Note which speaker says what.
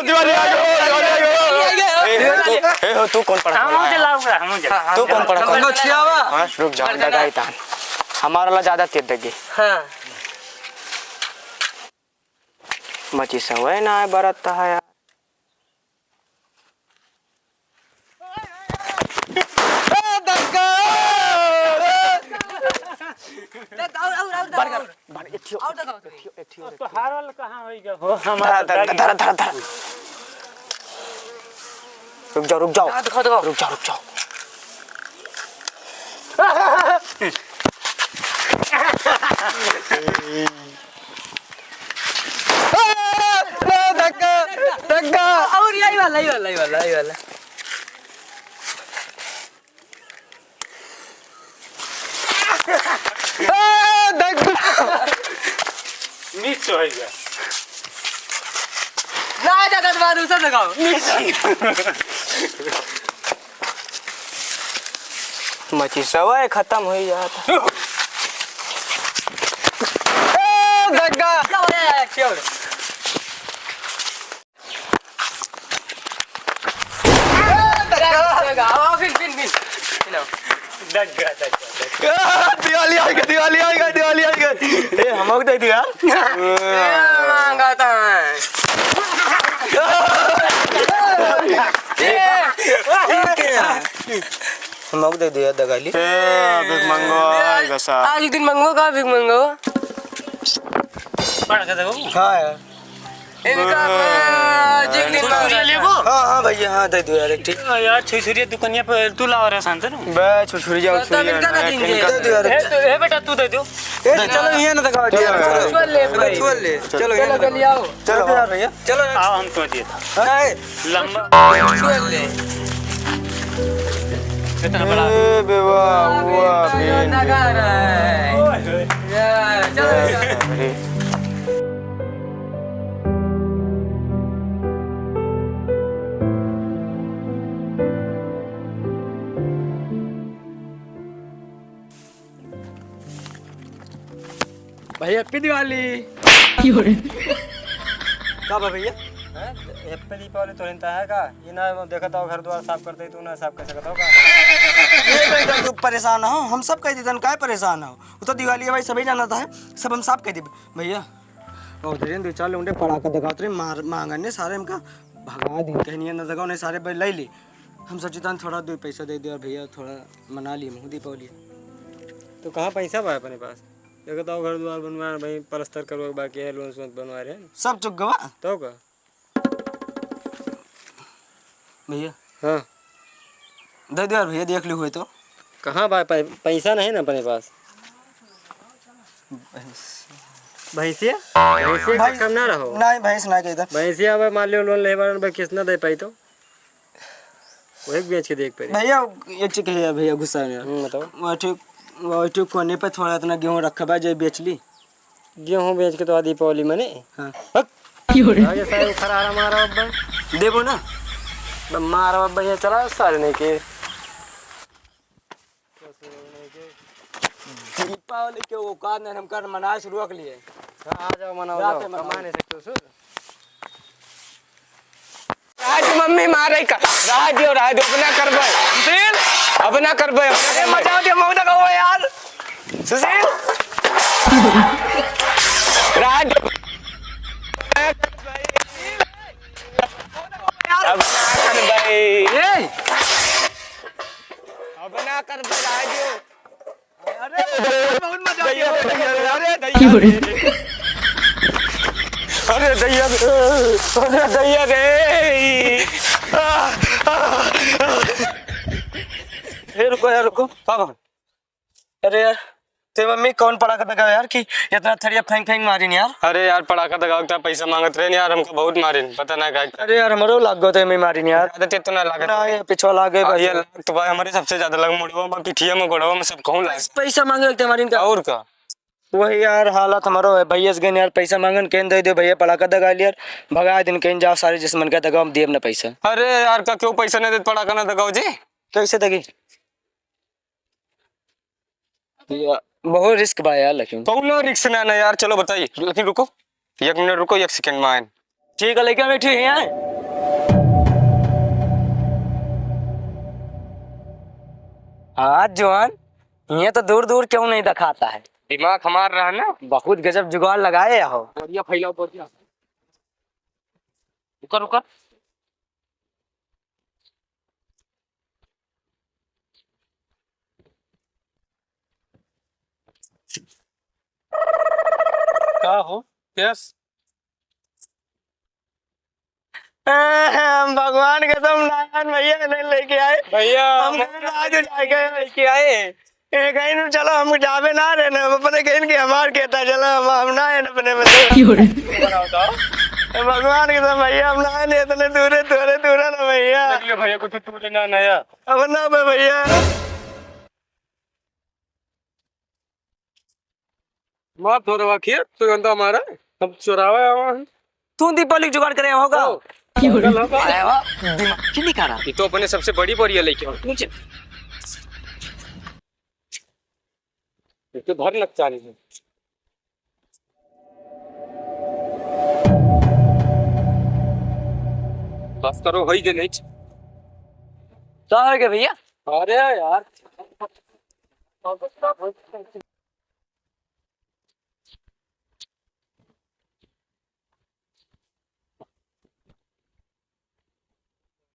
Speaker 1: दिवाली आ गई। तू कौन पड़ा? तू कौन पड़ा? रुक जा, दगाई तान हमारा ला ज्यादा तेज दगे।
Speaker 2: हां
Speaker 1: मची सवय ना बरत है यार।
Speaker 3: तो हारल कहां होई गयो हो हमारा।
Speaker 1: धरा रुक जाओ रुक जाओ रुक जाओ रुक जाओ।
Speaker 2: धक्का और यही वाला
Speaker 3: मिस हो गया।
Speaker 2: ना ज्यादा बात दूसरा लगाओ।
Speaker 1: मची सवय खत्म हो जाता।
Speaker 2: धक्का क्या हो रहा है? फिर
Speaker 3: दग्गा
Speaker 1: दिवाली आएगा। ए हमको दे दिया
Speaker 2: मांगा था
Speaker 1: हमको दे दिया दगाली। बिग मंगो
Speaker 2: आज एक दिन मंगो का बिग मंगो
Speaker 3: पढ़ के देखो।
Speaker 1: हाँ यार हाँ भैया हाँ दे दो यार एक ठीक।
Speaker 3: यार छुछुरी दुकानिया पे तू ला रहा शांत ना
Speaker 1: बे छुछुरी जाओ
Speaker 2: तो मिलता ना देंगे।
Speaker 1: दे दो यार।
Speaker 3: ए बेटा तू दे दो।
Speaker 1: चलो ये ना दगा दिया
Speaker 2: चल ले भाई
Speaker 1: चलो
Speaker 2: चल आओ
Speaker 1: चलो यार भैया चलो
Speaker 3: आओ हम तो दिए था लंबा
Speaker 2: चल ले
Speaker 3: इतना बड़ा
Speaker 1: बेवा हुआ
Speaker 2: लगा रहा है यार चलो
Speaker 1: भैया हैप्पी दिवाली। क्या भैया
Speaker 3: हैप्पी दीपावली तो रहता है का ये ना देखता हो घर द्वार साफ करते तू ना साफ कर सकता होगा।
Speaker 1: तू परेशान हो हम सब कह देते काय परेशान हो वो तो दिवाली है भाई सभी जानता है सब हम साफ कह दे भैया। और धीरे चाल उन्हें पड़ा कर दिखाते रहे मार मांगने सारे हमका भगा दिन कहनी ना दगा उन्हें सारे ले ली। हम सोचता थोड़ा दो पैसा दे दे और भैया थोड़ा मना लिए मुँह दीपावली।
Speaker 3: तो कहाँ पैसा बा अपने पास देखता हो घर द्वार बनवा भाई पलस्तर करवा बाकी है लोन सोन बनवा रहे हैं
Speaker 1: सब चुक गवा
Speaker 3: तो का
Speaker 1: भैया।
Speaker 3: हाँ
Speaker 1: दे दो यार भैया देख ली हुए तो
Speaker 3: कहाँ बा पैसा नहीं ना अपने पास। भैंसिया भैंसिया कम ना रहो
Speaker 1: नहीं भैंस ना कह
Speaker 3: भैंसिया अब मान लो लोन ले बार कितना दे पाई तो वही बेच के देख पाई
Speaker 1: भैया एक चीज है भैया गुस्सा नहीं
Speaker 3: बताओ
Speaker 1: वो ठीक कोने पे थोड़ा इतना गेहूं रखा भाई जो बेच ली
Speaker 3: गेहूँ बेच के तो आ दीपावली मने
Speaker 1: हाँ
Speaker 3: आगे सारे खरा मारा अब
Speaker 1: देवो ना
Speaker 3: मारा अब ये चला सारे नहीं के
Speaker 1: दीपावली के औकात ने हम कर मनाए शुरू कर लिए।
Speaker 3: आ जाओ मनाओ कमा नहीं सकते सर
Speaker 2: आज मम्मी मारे का राज अपना करबे सुशील अपना करबे मचाओ दे मौत का हो यार सुशील राज अपना करबे राजू अरे बहुत मजा आ गया अरे दैया रे
Speaker 1: रुको यार रुको अरे यार तेरी मम्मी कौन पटाखा दगा यार कि इतना थरिया फेंक फेंक मारी यार।
Speaker 3: अरे यार पटाखा दगा इतना पैसा मांगत रहे यार हमको बहुत मारे पता ना का।
Speaker 1: अरे यार हमारो लाग गयो तो मैं मारी यार
Speaker 3: आदत तो ना लागे
Speaker 1: ना ये पिछवा लागे
Speaker 3: भैया तो भाई हमारे सबसे ज्यादा लग मुड़वा में पिठिया में गोड़वा में सब कहूं लागे
Speaker 1: पैसा मांगे लगते हमारी इनका
Speaker 3: और का
Speaker 1: वही यार हालत हमारो है भैया से यार पैसा मांगन कहीं दे दो भैया पटाखा दगा लिया भगा दिन कहीं जाओ सारे जिसमन का दगा हम देव ना पैसा।
Speaker 3: अरे यार का क्यों पैसा नहीं दे पटाखा ना दगाओ जी
Speaker 1: कैसे दगी बहुत रिस्क बा यार लेकिन
Speaker 3: कौन रिस्क ना यार चलो बताइए लेकिन रुको 1 मिनट रुको 1 सेकंड में आए
Speaker 1: ठीक है, लेके बैठी है यहाँ। हाँ जवान, ये तो दूर दूर क्यों नहीं दिखाता है।
Speaker 2: दिमाग हमार रहा ना।
Speaker 1: बहुत गजब जुगाड़ लगाए हो।
Speaker 2: बढ़िया फैलाओ बढ़िया। रुका रुका।
Speaker 3: क्या हो? यस।
Speaker 1: हम भगवान कसम नारायण भैया नहीं लेके आए
Speaker 3: भैया
Speaker 1: हम आज जाके लेके आए। कहीं न चलो हम जावे ना रे ना अपने कहीं के हमार कहता चलो हम ना है अपने में भगवान कसम भैया हम ना है इतने दूरे दूरे दूरे ना भैया।
Speaker 3: भैया कुछ तू लेना नया।
Speaker 1: अब ना भैया
Speaker 3: माफ हो रहा खेत तो गंदा हमारा हम चुरावा आवा
Speaker 1: तू दीपावली जुगाड़ करे होगा। आया हुआ, दिमाग क्यों नहीं खा रहा।
Speaker 2: ये तो अपने सबसे बड़ी बोरिया लेके आओ। नीचे
Speaker 3: तो भर लग चाली है।
Speaker 2: बस करो वही दे नहीं।
Speaker 1: तो है क्या भैया।
Speaker 3: अरे यार